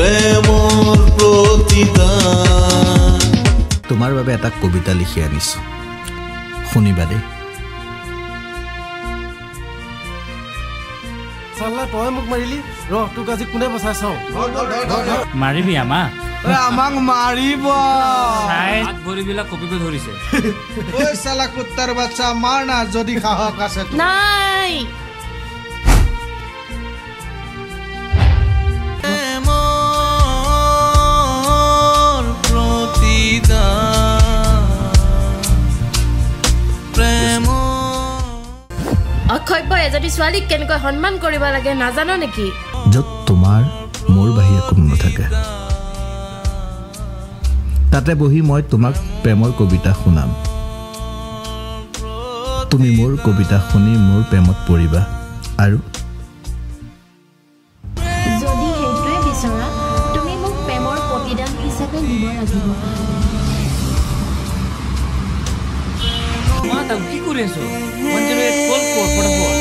প্ৰেমৰ প্ৰতিদান তোমাৰ বাবে এটা কবিতা লিখি আনিছো শুনিবা দেই চাল্লা তই মোক মাৰিলি ৰ তোক আজি কোনে বচাই চাও মাৰিবি আমা আমাক মাৰিব হাত ভৰিবিলাক কপিব ধৰিছে ঐ চালা কুত্তাৰ বাচ্চা মাৰ না যদি সাহস আছে নাই প্ৰেমৰ প্ৰতিদান অক্ষব্য এজনী ছোৱালীক কেনেকৈ সন্মান কৰিব লাগে নাজানো নেকি য'ত তোমাৰ মোৰ বাহিৰে কোনো নাথাকে তাতে বহি মই তোমাক প্ৰেমৰ কবিতা শুনাম তুমি মোৰ কবিতা শুনি মোৰ প্ৰেমত পৰিবা আৰু যদি সেইটোৱে বিচৰা তুমি মোক প্ৰেমৰ প্ৰতিদান হিচাপে দিব লাগিব মা তাক কি কৰি আছো 108 কল ফটাফট